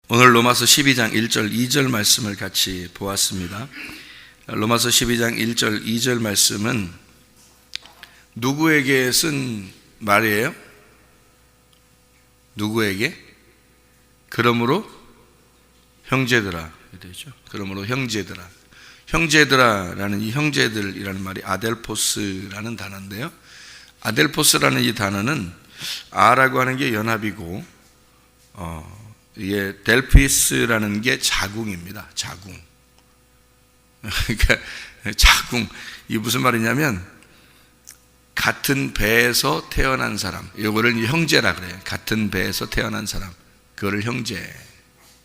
오늘 로마서 12장 1절 2절 말씀을 같이 보았습니다. 로마서 12장 1절 2절 말씀은 누구에게 쓴 말이에요? 누구에게? 그러므로 형제들아 되죠. 그러므로 형제들아. 형제들아라는 이 형제들이라는 말이 아델포스라는 단어인데요. 아델포스라는 이 단어는 아라고 하는 게 연합이고 이게 델피스라는 게 자궁입니다. 자궁. 그러니까 자궁. 이게 무슨 말이냐면 같은 배에서 태어난 사람. 이거를 형제라 그래요. 같은 배에서 태어난 사람. 그거를 형제.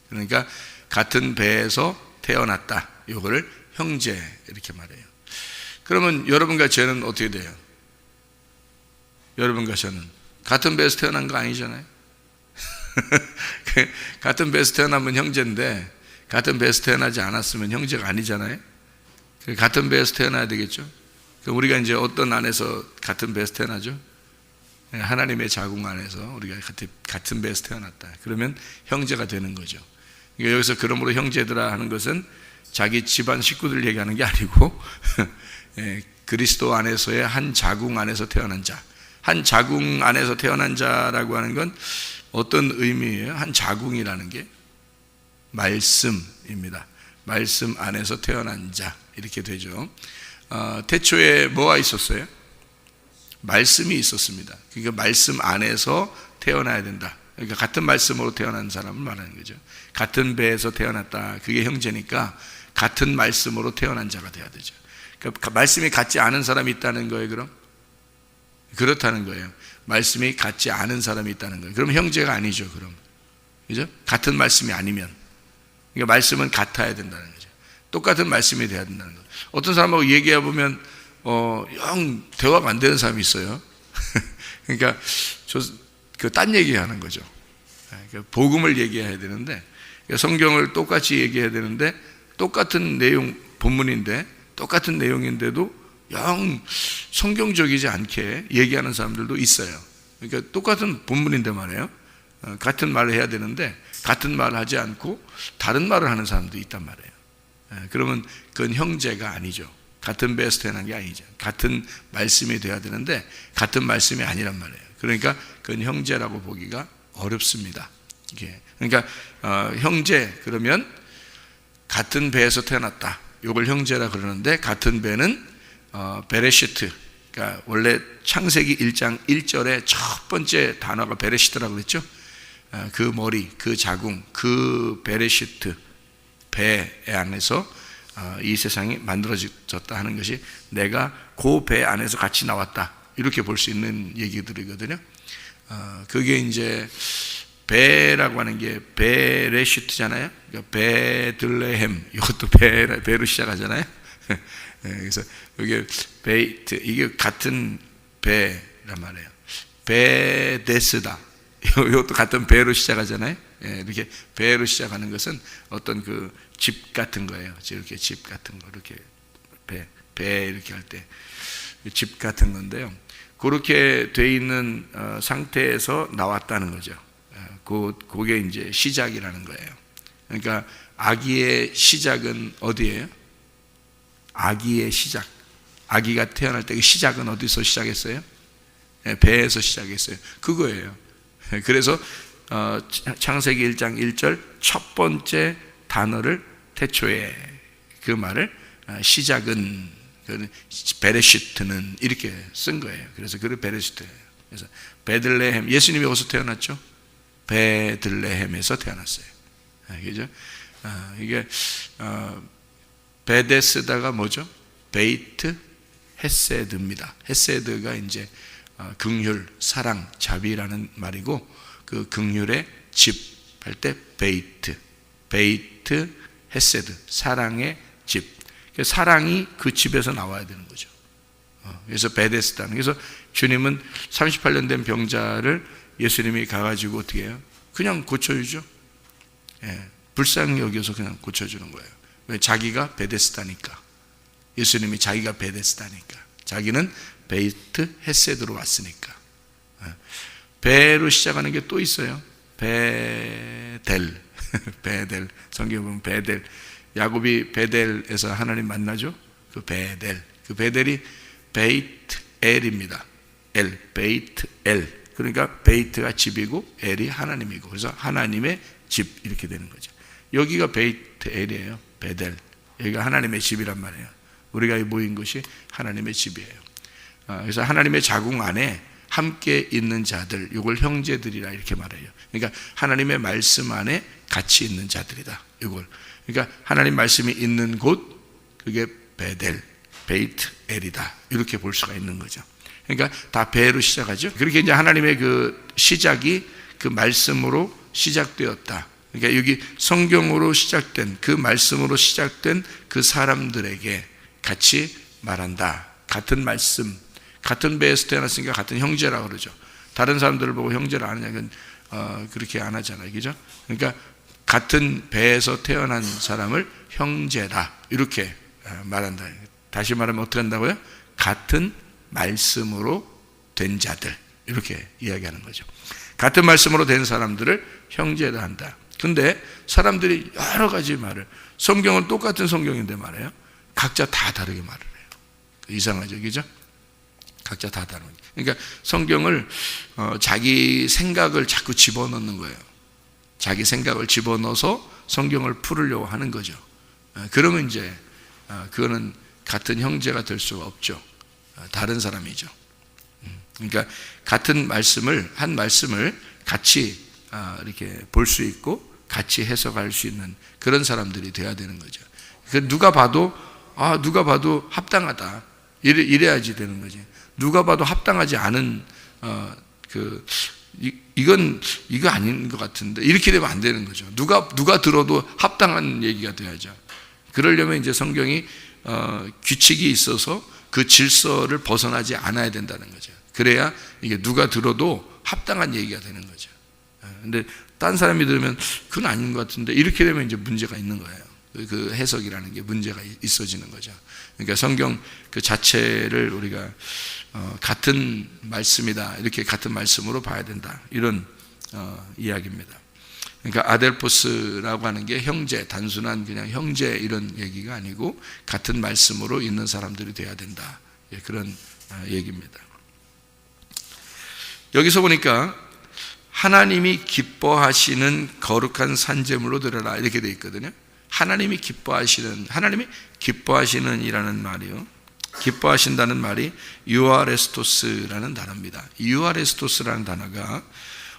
그러니까 같은 배에서 태어났다. 이거를 형제 이렇게 말해요. 그러면 여러분과 저는 어떻게 돼요? 여러분과 저는 같은 배에서 태어난 거 아니잖아요. 같은 배에서 태어나면 형제인데 같은 배에서 태어나지 않았으면 형제가 아니잖아요. 같은 배에서 태어나야 되겠죠. 우리가 이제 어떤 안에서 같은 배에서 태어나죠? 하나님의 자궁 안에서 우리가 같은 배에서 태어났다. 그러면 형제가 되는 거죠. 그러니까 여기서 그러므로 형제들아 하는 것은 자기 집안 식구들 얘기하는 게 아니고 그리스도 안에서의 한 자궁 안에서 태어난 자. 한 자궁 안에서 태어난 자라고 하는 건 어떤 의미예요? 한 자궁이라는 게 말씀입니다. 말씀 안에서 태어난 자 이렇게 되죠. 태초에 뭐가 있었어요? 말씀이 있었습니다. 그러니까 말씀 안에서 태어나야 된다. 그러니까 같은 말씀으로 태어난 사람을 말하는 거죠. 같은 배에서 태어났다. 그게 형제니까 같은 말씀으로 태어난 자가 돼야 되죠. 그러니까 말씀이 같지 않은 사람이 있다는 거예요. 그럼? 그렇다는 거예요. 말씀이 같지 않은 사람이 있다는 거예요. 그럼 형제가 아니죠. 그럼 그죠? 같은 말씀이 아니면. 그러니까 말씀은 같아야 된다는 거죠. 똑같은 말씀이 돼야 된다는 거죠. 어떤 사람하고 얘기해 보면 영 대화가 안 되는 사람이 있어요. 그러니까 딴 얘기하는 거죠. 그러니까 복음을 얘기해야 되는데 성경을 똑같이 얘기해야 되는데 똑같은 내용 본문인데 똑같은 내용인데도 영 성경적이지 않게 얘기하는 사람들도 있어요. 그러니까 똑같은 본문인데 말이에요. 같은 말을 해야 되는데 같은 말을 하지 않고 다른 말을 하는 사람도 있단 말이에요. 그러면 그건 형제가 아니죠. 같은 배에서 태어난 게 아니죠. 같은 말씀이 돼야 되는데 같은 말씀이 아니란 말이에요. 그러니까 그건 형제라고 보기가 어렵습니다. 그러니까 형제 그러면 같은 배에서 태어났다. 이걸 형제라 그러는데 같은 배는 베레시트. 그러니까 원래 창세기 1장 1절에 첫 번째 단어가 베레시트라고 그랬죠. 그 머리, 그 자궁, 그 베레시트 배 안에서 이 세상이 만들어졌다 하는 것이 내가 그 배 안에서 같이 나왔다. 이렇게 볼 수 있는 얘기들이거든요. 그게 이제 배라고 하는 게 베레시트잖아요. 그러니까 베들레헴 이것도 배로 시작하잖아요. 그래서 이게 베이트 이게 같은 배란 말이에요. 베데스다 이것도 같은 배로 시작하잖아요. 이렇게 배로 시작하는 것은 어떤 그 집 같은 거예요. 이렇게 집 같은 거 이렇게 배 이렇게 할 때 집 같은 건데요. 그렇게 돼 있는 상태에서 나왔다는 거죠. 그게 이제 시작이라는 거예요. 그러니까 아기의 시작은 어디예요? 아기의 시작. 아기가 태어날 때 그 시작은 어디서 시작했어요? 배에서 시작했어요. 그거예요. 그래서 창세기 1장 1절 첫 번째 단어를 태초에 그 말을 시작은 베레시트는 이렇게 쓴 거예요. 그래서 그 베레시트예요. 그래서 베들레헴 예수님이 어디서 태어났죠? 베들레헴에서 태어났어요. 그죠? 이게 베데스다가 뭐죠? 베이트 헤세드입니다. 헤세드가 이제 긍휼, 사랑, 자비라는 말이고 그 긍휼의 집 할 때 베이트 헤세드, 사랑의 집. 사랑이 그 집에서 나와야 되는 거죠. 그래서 베데스다는. 그래서 주님은 38년 된 병자를 예수님이 가가지고 어떻게 해요? 그냥 고쳐주죠. 불쌍히 여겨서 그냥 고쳐주는 거예요. 왜? 자기가 베데스다니까. 예수님이 자기가 베데스다니까. 자기는 베이트 헤세드로 왔으니까. 배로 시작하는 게 또 있어요. 베델. 베델. 성경에 보면 베델. 야곱이 베델에서 하나님 만나죠? 그 베델. 그 베델이 베이트 엘입니다. 엘, 베이트 엘. 그러니까 베이트가 집이고 엘이 하나님이고, 그래서 하나님의 집 이렇게 되는 거죠. 여기가 베이트 엘이에요. 베델. 여기가 하나님의 집이란 말이에요. 우리가 모인 것이 하나님의 집이에요. 그래서 하나님의 자궁 안에 함께 있는 자들, 이걸 형제들이라 이렇게 말해요. 그러니까 하나님의 말씀 안에 같이 있는 자들이다. 이걸. 그러니까 하나님 말씀이 있는 곳, 그게 베델, 베이트 엘이다. 이렇게 볼 수가 있는 거죠. 그러니까 다 배로 시작하죠. 그렇게 이제 하나님의 그 시작이 그 말씀으로 시작되었다. 그러니까 여기 성경으로 시작된, 그 말씀으로 시작된 그 사람들에게 같이 말한다. 같은 말씀, 같은 배에서 태어났으니까 같은 형제라고 그러죠. 다른 사람들을 보고 형제를 아느냐, 그렇게 안 하잖아요. 그죠? 그러니까 같은 배에서 태어난 사람을 형제다. 이렇게 말한다. 다시 말하면 어떻게 한다고요? 같은 말씀으로 된 자들. 이렇게 이야기하는 거죠. 같은 말씀으로 된 사람들을 형제라 한다. 근데 사람들이 여러 가지 말을, 성경은 똑같은 성경인데 말이에요, 각자 다 다르게 말을 해요. 이상하죠, 그죠? 각자 다 다르게. 그러니까 성경을 자기 생각을 자꾸 집어넣는 거예요. 자기 생각을 집어넣어서 성경을 풀으려고 하는 거죠. 그러면 이제 그거는 같은 형제가 될 수가 없죠. 다른 사람이죠. 그러니까 같은 말씀을, 한 말씀을 같이 이렇게 볼 수 있고 같이 해석할 수 있는 그런 사람들이 돼야 되는 거죠. 누가 봐도 합당하다. 이래야지 되는 거지. 누가 봐도 합당하지 않은 이거 아닌 것 같은데, 이렇게 되면 안 되는 거죠. 누가 들어도 합당한 얘기가 돼야죠. 그러려면 이제 성경이 규칙이 있어서 그 질서를 벗어나지 않아야 된다는 거죠. 그래야 이게 누가 들어도 합당한 얘기가 되는 거죠. 근데 딴 사람이 들으면 그건 아닌 것 같은데, 이렇게 되면 이제 문제가 있는 거예요. 그 해석이라는 게 문제가 있어지는 거죠. 그러니까 성경 그 자체를 우리가 같은 말씀이다, 이렇게 같은 말씀으로 봐야 된다, 이런 이야기입니다. 그러니까 아델포스라고 하는 게 형제, 단순한 그냥 형제 이런 얘기가 아니고 같은 말씀으로 있는 사람들이 돼야 된다, 그런 얘기입니다. 여기서 보니까 하나님이 기뻐하시는 거룩한 산제물로 드려라, 이렇게 되어 있거든요. 하나님이 기뻐하시는 이라는 말이요, 기뻐하신다는 말이 유아레스토스라는 단어입니다. 유아레스토스라는 단어가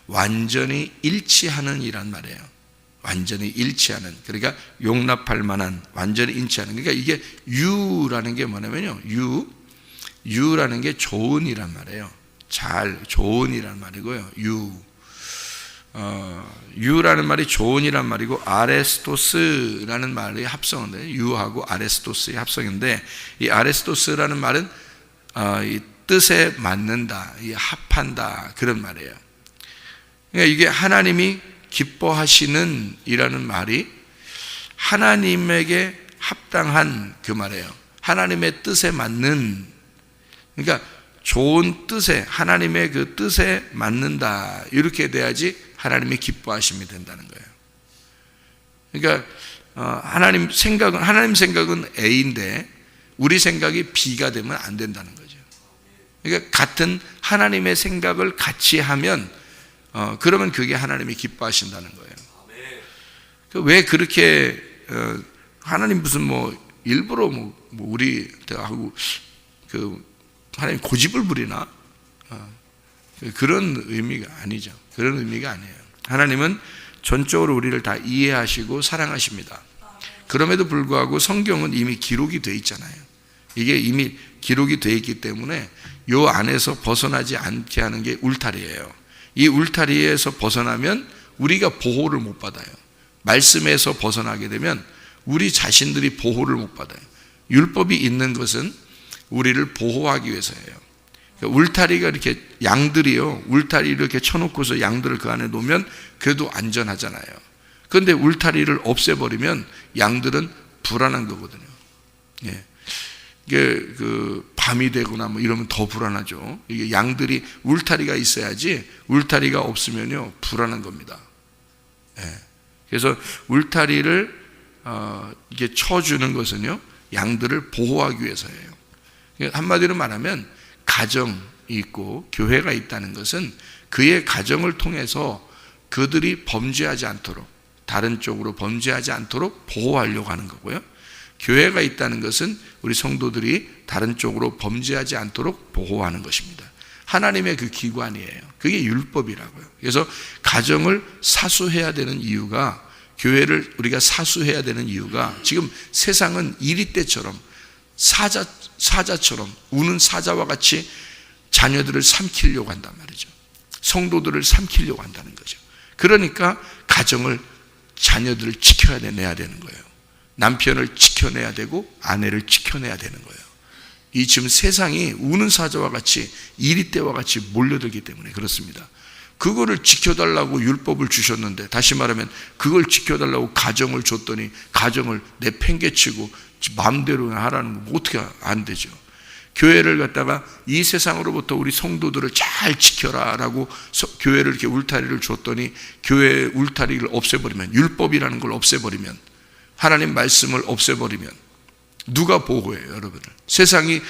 완전히 일치하는 이란 말이에요. 완전히 일치하는, 그러니까 용납할 만한, 완전히 일치하는. 그러니까 이게 유라는 게 뭐냐면요, 유라는 게 좋은이란 말이에요. 좋은이란 말이고요. 유라는 말이 좋은이란 말이고, 아레스토스라는 말이 합성인데, 유하고 아레스토스의 합성인데, 이 아레스토스라는 말은 이 뜻에 맞는다, 이 합한다, 그런 말이에요. 그러니까 이게 하나님이 기뻐하시는 이라는 말이 하나님에게 합당한 그 말이에요. 하나님의 뜻에 맞는, 그러니까 좋은 뜻에, 하나님의 그 뜻에 맞는다, 이렇게 돼야지 하나님이 기뻐하심이 된다는 거예요. 그러니까 하나님 생각은 A인데 우리 생각이 B가 되면 안 된다는 거죠. 그러니까 같은 하나님의 생각을 같이 하면 그러면 그게 하나님이 기뻐하신다는 거예요. 왜 그렇게 하나님 무슨 일부러 우리하고 하나님 고집을 부리나? 그런 의미가 아니죠. 그런 의미가 아니에요. 하나님은 전적으로 우리를 다 이해하시고 사랑하십니다. 그럼에도 불구하고 성경은 이미 기록이 되어 있잖아요. 이게 이미 기록이 되어 있기 때문에 이 안에서 벗어나지 않게 하는 게 울타리예요. 이 울타리에서 벗어나면 우리가 보호를 못 받아요. 말씀에서 벗어나게 되면 우리 자신들이 보호를 못 받아요. 율법이 있는 것은 우리를 보호하기 위해서예요. 울타리가 이렇게, 양들이요, 울타리를 이렇게 쳐놓고서 양들을 그 안에 놓으면 그래도 안전하잖아요. 그런데 울타리를 없애버리면 양들은 불안한 거거든요. 예. 이게 밤이 되거나 이러면 더 불안하죠. 이게 양들이 울타리가 있어야지, 울타리가 없으면요 불안한 겁니다. 예. 그래서 울타리를 이게 쳐주는 것은요, 양들을 보호하기 위해서예요. 한마디로 말하면 가정이 있고 교회가 있다는 것은 그의 가정을 통해서 그들이 범죄하지 않도록, 다른 쪽으로 범죄하지 않도록 보호하려고 하는 거고요. 교회가 있다는 것은 우리 성도들이 다른 쪽으로 범죄하지 않도록 보호하는 것입니다. 하나님의 그 기관이에요. 그게 율법이라고요. 그래서 가정을 사수해야 되는 이유가, 교회를 우리가 사수해야 되는 이유가, 지금 세상은 이리떼처럼 사자처럼 우는 사자와 같이 자녀들을 삼키려고 한단 말이죠. 성도들을 삼키려고 한다는 거죠. 그러니까 가정을, 자녀들을 지켜내야 되는 거예요. 남편을 지켜내야 되고 아내를 지켜내야 되는 거예요. 이 지금 세상이 우는 사자와 같이 이리떼와 같이 몰려들기 때문에 그렇습니다. 그거를 지켜달라고 율법을 주셨는데, 다시 말하면 그걸 지켜달라고 가정을 줬더니 가정을 내팽개치고 마음대로 하라는 거 어떻게 안 되죠. 교회를 갖다가 이 세상으로부터 우리 성도들을 잘 지켜라라고 교회를 이렇게 울타리를 줬더니, 교회의 울타리를 없애버리면, 율법이라는 걸 없애버리면, 하나님 말씀을 없애버리면 누가 보호해요, 여러분을? 세상이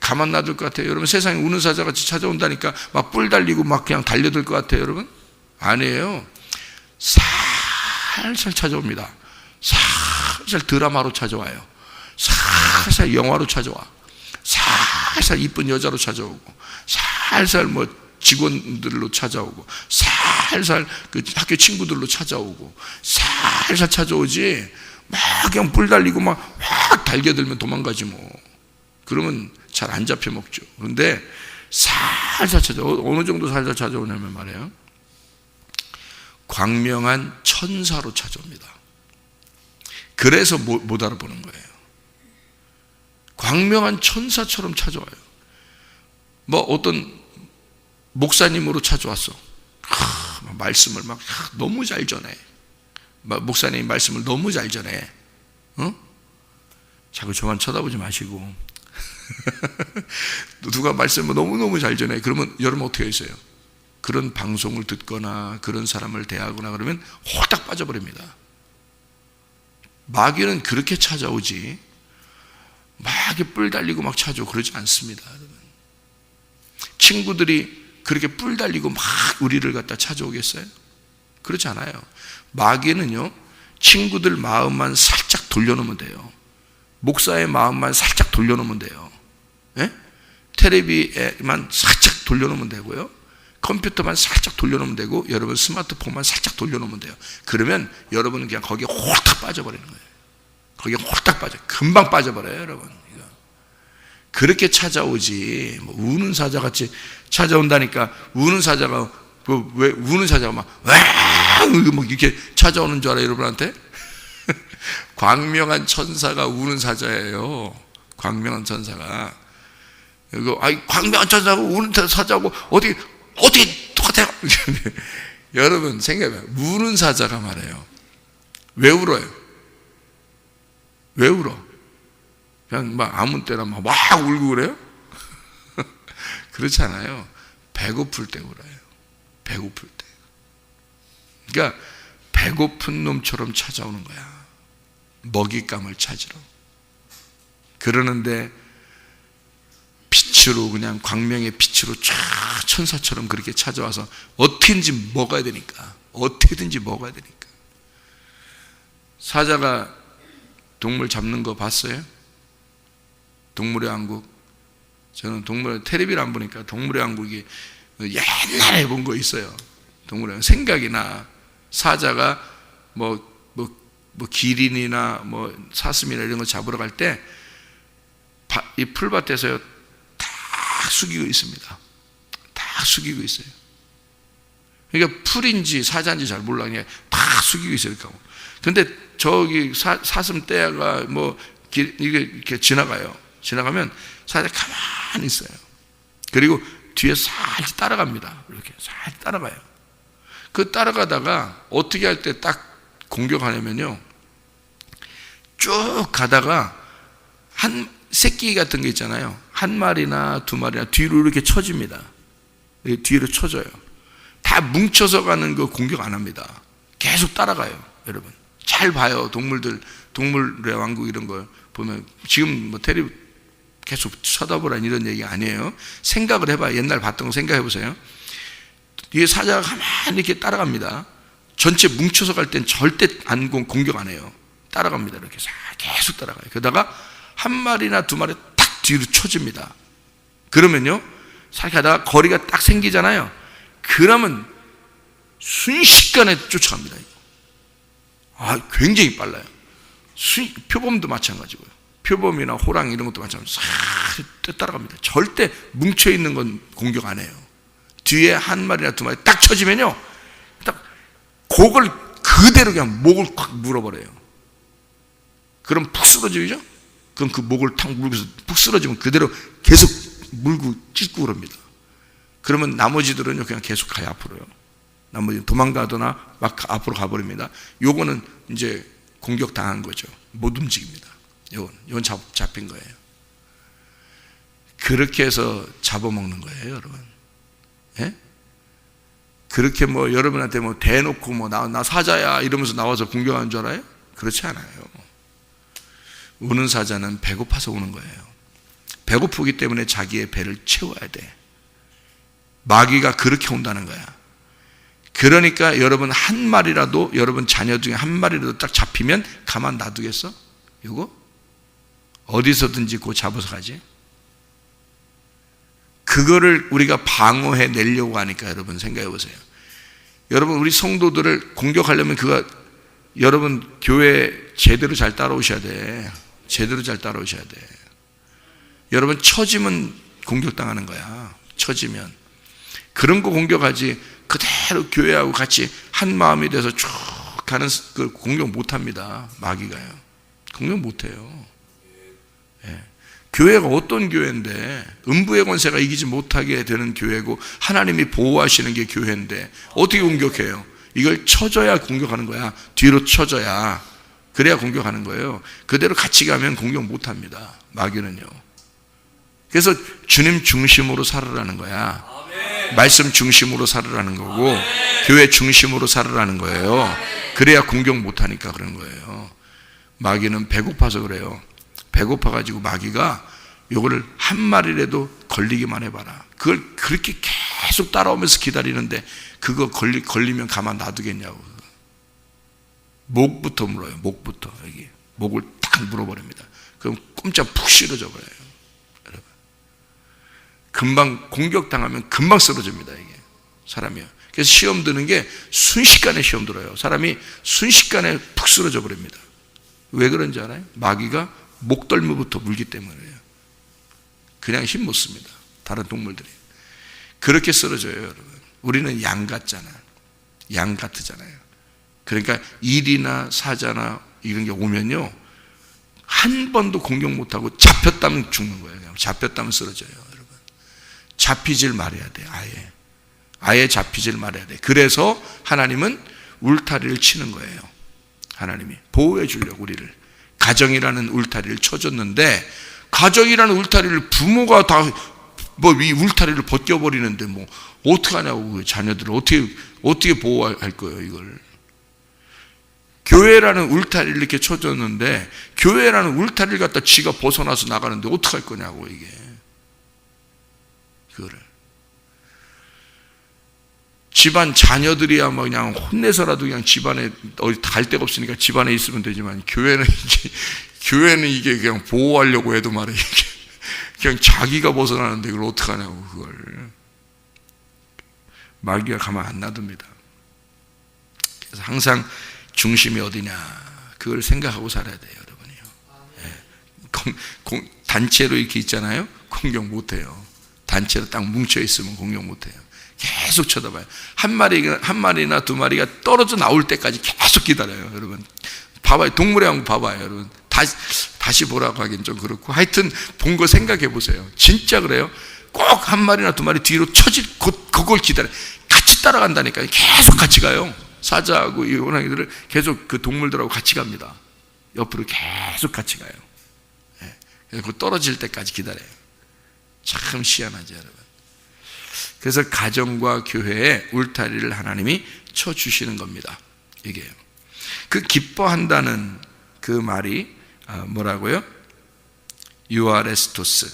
가만 놔둘 것 같아요, 여러분? 세상이 우는 사자같이 찾아온다니까 막 뿔 달리고 막 그냥 달려들 것 같아요, 여러분? 아니에요. 살살 찾아옵니다. 살살 드라마로 찾아와요. 살살 영화로 찾아와. 살살 이쁜 여자로 찾아오고, 살살 뭐 직원들로 찾아오고, 살살 그 학교 친구들로 찾아오고, 살살 찾아오지, 막 그냥 뿔 달리고 막 확 달겨들면 도망가지 뭐. 그러면 잘 안 잡혀 먹죠. 그런데 살살 찾아오, 어느 정도 살살 찾아오냐면 말이에요, 광명한 천사로 찾아옵니다. 그래서 못 알아보는 거예요. 광명한 천사처럼 찾아와요. 뭐 어떤 목사님으로 찾아왔어. 말씀을 막 너무 잘 전해. 목사님 말씀을 너무 잘 전해. 자꾸 저만 쳐다보지 마시고. 누가 말씀을 너무너무 잘 전해. 그러면 여러분 어떻게 했어요? 그런 방송을 듣거나 그런 사람을 대하거나 그러면 홀딱 빠져버립니다. 마귀는 그렇게 찾아오지, 막 뿔 달리고 막 찾아오고 그러지 않습니다. 친구들이 그렇게 뿔 달리고 막 우리를 갖다 찾아오겠어요? 그렇지 않아요. 마귀는요, 친구들 마음만 살짝 돌려놓으면 돼요. 목사의 마음만 살짝 돌려놓으면 돼요. 예? 텔레비에만 살짝 돌려놓으면 되고요, 컴퓨터만 살짝 돌려놓으면 되고, 여러분 스마트폰만 살짝 돌려놓으면 돼요. 그러면 여러분은 그냥 거기에 홀딱 빠져버리는 거예요. 거기에 홀딱 빠져, 금방 빠져버려요, 여러분. 이거. 그렇게 찾아오지, 뭐 우는 사자같이 찾아온다니까. 우는 사자가 왜 우는 사자가 막 이렇게 찾아오는 줄 알아요, 여러분한테? 광명한 천사가 우는 사자예요. 광명한 천사가. 이거 광명한 천사하고 우는 사자하고 어떻게 똑같아요? 여러분 생각해봐요. 우는 사자가 말해요. 왜 울어요? 왜 울어? 그냥 막 아무 때나 막 울고 그래요? 그렇지 않아요. 배고플 때 울어요. 배고플 때. 그러니까 배고픈 놈처럼 찾아오는 거야. 먹잇감을 찾으러. 그러는데 빛으로, 그냥 광명의 빛으로 쫙 천사처럼 그렇게 찾아와서 어떻게든지 먹어야 되니까. 어떻게든지 먹어야 되니까. 사자가 동물 잡는 거 봤어요? 동물의 왕국. 저는 텔레비를 안 보니까 동물의 왕국이 옛날에 본 거 있어요. 동물의 왕국. 생각이 나. 사자가 뭐 기린이나 뭐 사슴이나 이런 거 잡으러 갈 때 이 풀밭에서 다 숙이고 있습니다. 다 숙이고 있어요. 그러니까 풀인지 사자인지 잘 몰라. 그냥 다 숙이고 있어요. 근데 저기 사슴 떼가 뭐 이게 지나가요. 지나가면 사자 가만히 있어요. 그리고 뒤에 살짝 따라갑니다. 이렇게 살짝 따라가요. 그 따라가다가 어떻게 할 때 딱 공격하냐면요, 쭉 가다가 한 새끼 같은 게 있잖아요. 한 마리나 두 마리나 뒤로 이렇게 쳐집니다. 뒤로 쳐져요. 다 뭉쳐서 가는 거 공격 안 합니다. 계속 따라가요. 여러분. 잘 봐요. 동물의 왕국 이런 걸 보면 지금 뭐 테레비 계속 쳐다보라는 이런 얘기 아니에요. 생각을 해봐요. 옛날 봤던 거 생각해 보세요. 뒤에 사자가 가만히 이렇게 따라갑니다. 전체 뭉쳐서 갈 땐 절대 공격 안 해요. 따라갑니다. 이렇게 계속 따라가요. 그러다가 한 마리나 두 마리 딱 뒤로 쳐집니다. 그러면요, 살 가다가 거리가 딱 생기잖아요. 그러면 순식간에 쫓아갑니다. 굉장히 빨라요. 표범도 마찬가지고요. 표범이나 호랑 이런 것도 마찬가지로 싹 따라갑니다. 절대 뭉쳐있는 건 공격 안 해요. 뒤에 한 마리나 두 마리 딱 쳐지면요, 딱 그걸 그대로 그냥 목을 콱 물어버려요. 그럼 푹 쓰러지죠? 그럼 그 목을 탁 물고서 푹 쓰러지면 그대로 계속 물고 찢고 그럽니다. 그러면 나머지들은요, 그냥 계속 가요, 앞으로요. 나머지 도망가거나 막 앞으로 가버립니다. 요거는 이제 공격당한 거죠. 못 움직입니다. 요건 잡힌 거예요. 그렇게 해서 잡아먹는 거예요, 여러분. 예? 그렇게 뭐 여러분한테 뭐 대놓고 뭐 나 사자야 이러면서 나와서 공격하는 줄 알아요? 그렇지 않아요. 우는 사자는 배고파서 우는 거예요. 배고프기 때문에 자기의 배를 채워야 돼. 마귀가 그렇게 온다는 거야. 그러니까 여러분 한 마리라도, 여러분 자녀 중에 한 마리라도 딱 잡히면 가만 놔두겠어? 이거? 어디서든지 그 잡아서 가지? 그거를 우리가 방어해 내려고 하니까 여러분 생각해 보세요. 여러분 우리 성도들을 공격하려면 여러분 교회 제대로 잘 따라오셔야 돼. 제대로 잘 따라오셔야 돼. 여러분 처지면 공격당하는 거야. 처지면. 그런 거 공격하지 그대로 교회하고 같이 한 마음이 돼서 쭉 가는 그 공격 못합니다. 마귀가요. 공격 못해요. 예. 교회가 어떤 교회인데, 음부의 권세가 이기지 못하게 되는 교회고 하나님이 보호하시는 게 교회인데 어떻게 공격해요? 이걸 쳐줘야 공격하는 거야. 뒤로 쳐줘야. 그래야 공격하는 거예요. 그대로 같이 가면 공격 못합니다. 마귀는요. 그래서 주님 중심으로 살으라는 거야. 말씀 중심으로 살으라는 거고, 교회 중심으로 살으라는 거예요. 그래야 공격 못하니까 그런 거예요. 마귀는 배고파서 그래요. 배고파가지고 마귀가 요거를 한 마리라도 걸리기만 해봐라. 그걸 그렇게 계속 따라오면서 기다리는데 그거 걸리면 가만 놔두겠냐고. 목부터 물어요. 목부터. 여기 목을 딱 물어버립니다. 그럼 꼼짝 푹 쓰러져 버려요. 여러분, 금방 공격당하면 금방 쓰러집니다. 이게 사람이요. 그래서 시험 드는 게 순식간에 시험 들어요. 사람이 순식간에 푹 쓰러져 버립니다. 왜 그런지 알아요? 마귀가 목덜미부터 물기 때문이에요. 그냥 힘 못 씁니다. 다른 동물들이. 그렇게 쓰러져요, 여러분. 우리는 양 같잖아요. 양 같으잖아요. 그러니까 일이나 사자나 이런 게 오면요, 한 번도 공격 못하고 잡혔다면 죽는 거예요. 그냥 잡혔다면 쓰러져요, 여러분. 잡히질 말아야 돼. 아예 잡히질 말아야 돼. 그래서 하나님은 울타리를 치는 거예요. 하나님이 보호해 주려고 우리를. 가정이라는 울타리를 쳐줬는데, 가정이라는 울타리를 부모가 다 이 울타리를 벗겨버리는데 뭐 어떻게 하냐고. 그 자녀들을 어떻게 보호할 거예요, 이걸. 교회라는 울타리를 이렇게 쳐줬는데, 교회라는 울타리를 갖다 지가 벗어나서 나가는데 어떻게 할 거냐고, 이게. 그거를. 집안 자녀들이야 뭐 그냥 혼내서라도 그냥 집안에 어디 갈 데가 없으니까 집안에 있으면 되지만, 교회는 이게 그냥 보호하려고 해도 말이야, 이게 그냥 자기가 벗어나는데 그걸 어떡하냐고. 그걸 마귀가 가만 안 놔둡니다. 그래서 항상 중심이 어디냐, 그걸 생각하고 살아야 돼요, 여러분이요. 예. 단체로 이렇게 있잖아요. 공격 못해요. 단체로 딱 뭉쳐 있으면 공격 못해요. 계속 쳐다봐요. 한 마리나 두 마리가 떨어져 나올 때까지 계속 기다려요, 여러분. 봐봐요. 동물의 왕국 봐봐요, 여러분. 다시 보라고 하긴 좀 그렇고, 하여튼 본 거 생각해 보세요. 진짜 그래요. 꼭 한 마리나 두 마리 뒤로 그걸 기다려요. 같이 따라간다니까요. 계속 같이 가요. 사자하고 이 호랑이들을 계속 그 동물들하고 같이 갑니다. 옆으로 계속 같이 가요. 예. 그래서 떨어질 때까지 기다려요. 참 희한하죠, 여러분. 그래서 가정과 교회에 울타리를 하나님이 쳐주시는 겁니다. 이게요. 그 기뻐한다는 그 말이 뭐라고요? 유아레스토스,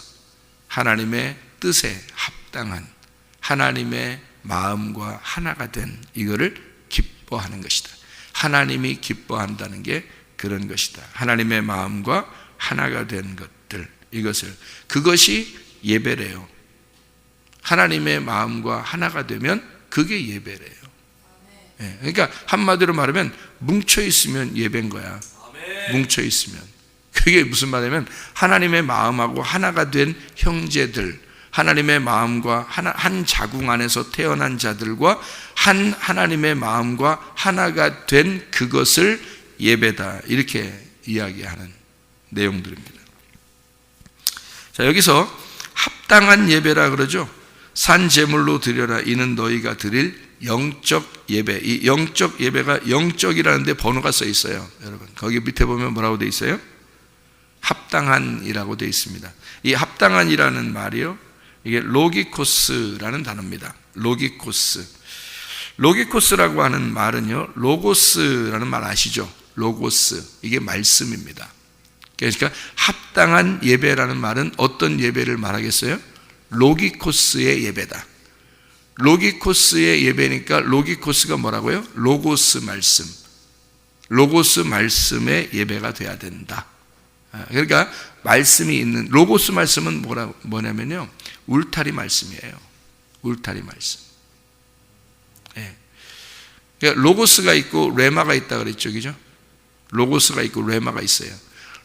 하나님의 뜻에 합당한, 하나님의 마음과 하나가 된 이거를 기뻐하는 것이다. 하나님이 기뻐한다는 게 그런 것이다. 하나님의 마음과 하나가 된 것들, 그것이 예배래요. 하나님의 마음과 하나가 되면 그게 예배래요. 그러니까 한마디로 말하면 뭉쳐 있으면 예배인 거야. 뭉쳐 있으면. 그게 무슨 말이냐면 하나님의 마음하고 하나가 된 형제들, 하나님의 마음과 한 자궁 안에서 태어난 자들과 하나님의 마음과 하나가 된 그것을 예배다, 이렇게 이야기하는 내용들입니다. 자, 여기서 합당한 예배라 그러죠. 산 제물로 드려라, 이는 너희가 드릴 영적 예배. 이 영적 예배가 영적이라는데 번호가 써 있어요. 여러분, 거기 밑에 보면 뭐라고 돼 있어요? 합당한이라고 돼 있습니다. 이 합당한이라는 말이요, 이게 로기코스라는 단어입니다. 로기코스라고 하는 말은요, 로고스라는 말 아시죠? 로고스, 이게 말씀입니다. 그러니까 합당한 예배라는 말은 어떤 예배를 말하겠어요? 로기코스의 예배다. 로기코스의 예배니까 로기코스가 뭐라고요? 로고스 말씀. 로고스 말씀의 예배가 돼야 된다. 그러니까 말씀이 있는, 로고스 말씀은 뭐냐면요, 울타리 말씀이에요. 울타리 말씀. 그러니까 로고스가 있고 레마가 있다 그랬죠, 그죠? 로고스가 있고 레마가 있어요.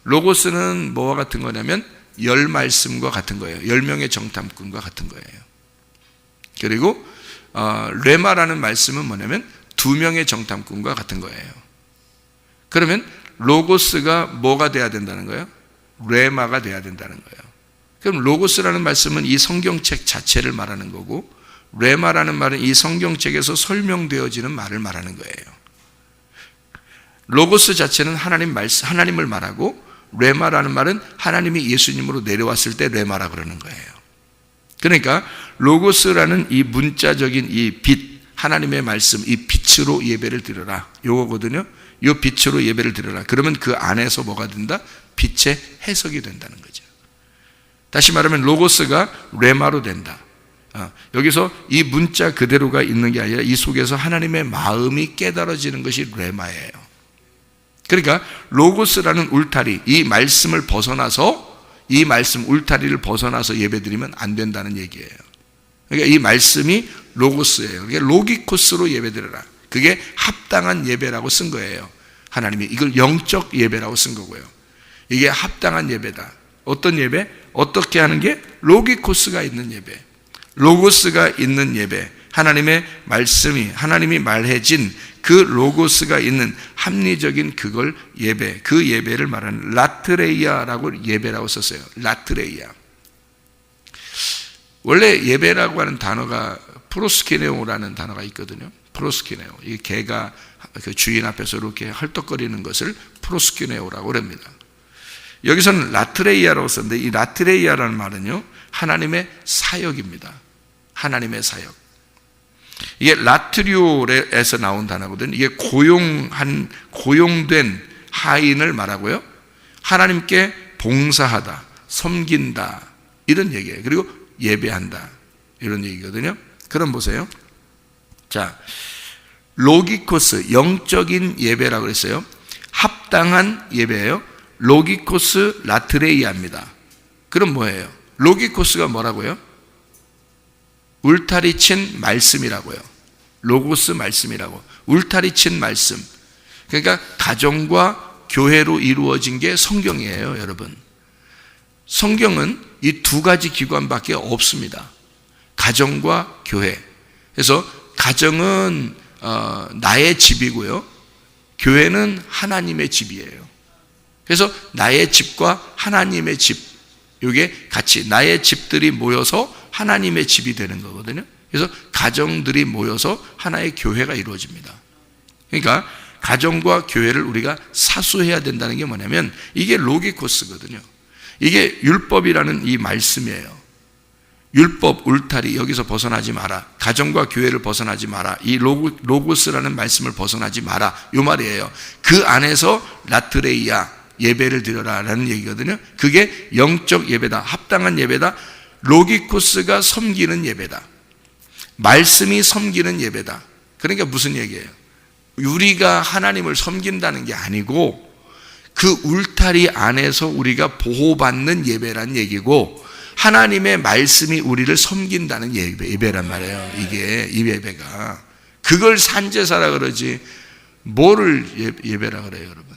로고스는 뭐와 같은 거냐면 열 말씀과 같은 거예요. 10명의 정탐꾼과 같은 거예요. 그리고 레마라는 말씀은 뭐냐면 2명의 정탐꾼과 같은 거예요. 그러면 로고스가 뭐가 돼야 된다는 거예요? 레마가 돼야 된다는 거예요. 그럼 로고스라는 말씀은 이 성경책 자체를 말하는 거고, 레마라는 말은 이 성경책에서 설명되어지는 말을 말하는 거예요. 로고스 자체는 하나님을 말하고, 레마라는 말은 하나님이 예수님으로 내려왔을 때 레마라 그러는 거예요. 그러니까 로고스라는 이 문자적인 이 빛, 하나님의 말씀, 이 빛으로 예배를 드려라, 요거거든요. 이 빛으로 예배를 드려라. 그러면 그 안에서 뭐가 된다? 빛의 해석이 된다는 거죠. 다시 말하면 로고스가 레마로 된다. 여기서 이 문자 그대로가 있는 게 아니라 이 속에서 하나님의 마음이 깨달아지는 것이 레마예요. 그러니까 로고스라는 울타리, 이 말씀을 벗어나서, 이 말씀 울타리를 벗어나서 예배드리면 안 된다는 얘기예요. 그러니까 이 말씀이 로고스예요. 그러니까 로기코스로 예배드려라. 그게 합당한 예배라고 쓴 거예요. 하나님이 이걸 영적 예배라고 쓴 거고요. 이게 합당한 예배다. 어떤 예배? 어떻게 하는 게? 로기코스가 있는 예배, 로고스가 있는 예배, 하나님의 말씀이, 하나님이 말해진 그 로고스가 있는 합리적인 그걸 예배, 그 예배를 말하는 라트레이아라고 예배라고 썼어요. 라트레이아. 원래 예배라고 하는 단어가 프로스키네오라는 단어가 있거든요. 프로스키네오. 이 개가 그 주인 앞에서 이렇게 헐떡거리는 것을 프로스키네오라고 합니다. 여기서는 라트레이아라고 썼는데, 이 라트레이아라는 말은요, 하나님의 사역입니다. 하나님의 사역. 이게 라트리오에서 나온 단어거든요. 이게 고용된 하인을 말하고요, 하나님께 봉사하다, 섬긴다, 이런 얘기예요. 그리고 예배한다, 이런 얘기거든요. 그럼 보세요. 자, 로기코스, 영적인 예배라고 그랬어요. 합당한 예배예요. 로기코스 라트레이아입니다. 그럼 뭐예요? 로기코스가 뭐라고요? 울타리 친 말씀이라고요. 로고스 말씀이라고. 울타리 친 말씀. 그러니까 가정과 교회로 이루어진 게 성경이에요, 여러분. 성경은 이 두 가지 기관밖에 없습니다. 가정과 교회. 그래서 가정은 나의 집이고요, 교회는 하나님의 집이에요. 그래서 나의 집과 하나님의 집, 이게 같이 나의 집들이 모여서 하나님의 집이 되는 거거든요. 그래서 가정들이 모여서 하나의 교회가 이루어집니다. 그러니까 가정과 교회를 우리가 사수해야 된다는 게 뭐냐면, 이게 로기코스거든요. 이게 율법이라는 이 말씀이에요. 율법, 울타리 여기서 벗어나지 마라. 가정과 교회를 벗어나지 마라. 이 로고스라는 말씀을 벗어나지 마라. 이 말이에요. 그 안에서 라트레이아 예배를 드려라라는 얘기거든요. 그게 영적 예배다. 합당한 예배다. 로기코스가 섬기는 예배다. 말씀이 섬기는 예배다. 그러니까 무슨 얘기예요? 우리가 하나님을 섬긴다는 게 아니고 그 울타리 안에서 우리가 보호받는 예배란 얘기고 하나님의 말씀이 우리를 섬긴다는 예배란 말이에요. 이게 이 예배가. 그걸 산제사라 그러지 뭐를 예배라 그래요, 여러분?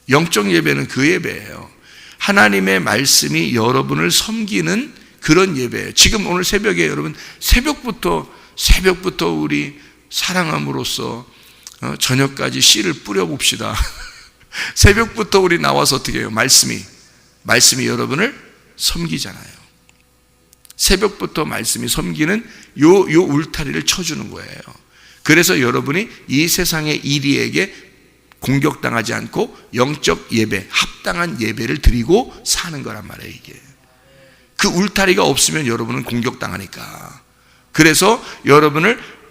영적 예배는 그 예배예요. 하나님의 말씀이 여러분을 섬기는 그런 예배예요. 지금 오늘 새벽에 여러분 새벽부터 우리 사랑함으로써 저녁까지 씨를 뿌려봅시다. 새벽부터 우리 나와서 어떻게 해요? 말씀이 여러분을 섬기잖아요. 새벽부터 말씀이 섬기는 요 울타리를 쳐주는 거예요. 그래서 여러분이 이 세상의 이리에게 공격당하지 않고 영적 예배, 합당한 예배를 드리고 사는 거란 말이에요. 이게 그 울타리가 없으면 여러분은 공격당하니까. 그래서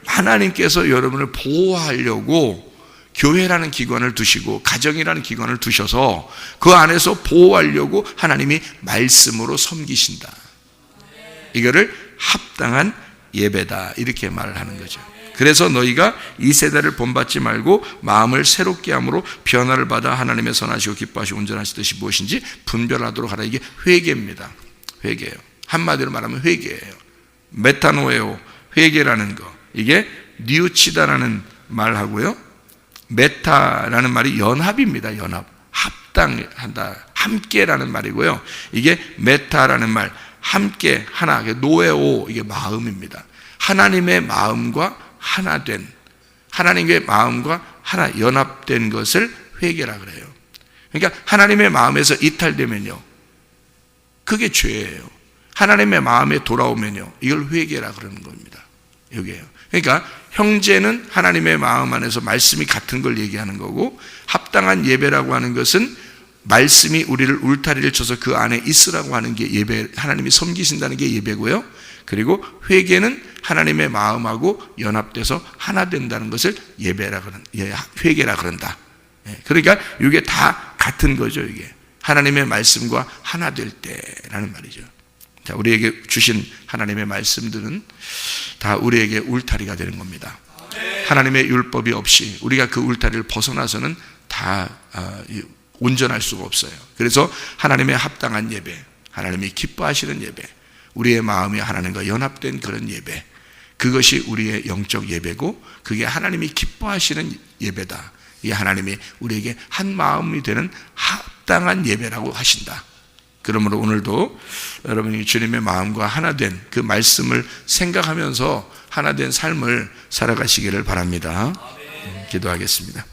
하나님께서 여러분을 보호하려고 교회라는 기관을 두시고 가정이라는 기관을 두셔서 그 안에서 보호하려고 하나님이 말씀으로 섬기신다. 이거를 합당한 예배다 이렇게 말을 하는 거죠. 그래서 너희가 이 세대를 본받지 말고 마음을 새롭게 함으로 변화를 받아 하나님의 선하시고 기뻐하시고 온전하시듯이 무엇인지 분별하도록 하라. 이게 회개입니다. 회개예요. 한마디로 말하면 회개예요. 메타노에오, 회개라는 거. 이게 니우치다라는 말하고요. 메타라는 말이 연합입니다. 연합. 합당한다. 함께라는 말이고요. 이게 메타라는 말, 함께, 하나. 노에오, 이게 마음입니다. 하나님의 마음과 하나된, 하나님의 마음과 하나 연합된 것을 회개라 그래요. 그러니까 하나님의 마음에서 이탈되면요, 그게 죄예요. 하나님의 마음에 돌아오면요, 이걸 회개라 그러는 겁니다. 여기에요. 그러니까 형제는 하나님의 마음 안에서 말씀이 같은 걸 얘기하는 거고, 합당한 예배라고 하는 것은 말씀이 우리를 울타리를 쳐서 그 안에 있으라고 하는 게 예배, 하나님이 섬기신다는 게 예배고요. 그리고 회개는 하나님의 마음하고 연합돼서 하나 된다는 것을 회개라 그런다. 그러니까 이게 다 같은 거죠. 이게 하나님의 말씀과 하나 될 때라는 말이죠. 자, 우리에게 주신 하나님의 말씀들은 다 우리에게 울타리가 되는 겁니다. 하나님의 율법이 없이 우리가 그 울타리를 벗어나서는 다 온전할 수가 없어요. 그래서 하나님의 합당한 예배, 하나님이 기뻐하시는 예배, 우리의 마음이 하나님과 연합된 그런 예배, 그것이 우리의 영적 예배고 그게 하나님이 기뻐하시는 예배다. 이 하나님이 우리에게 한 마음이 되는 합당한 예배라고 하신다. 그러므로 오늘도 여러분이 주님의 마음과 하나 된 그 말씀을 생각하면서 하나 된 삶을 살아가시기를 바랍니다. 기도하겠습니다.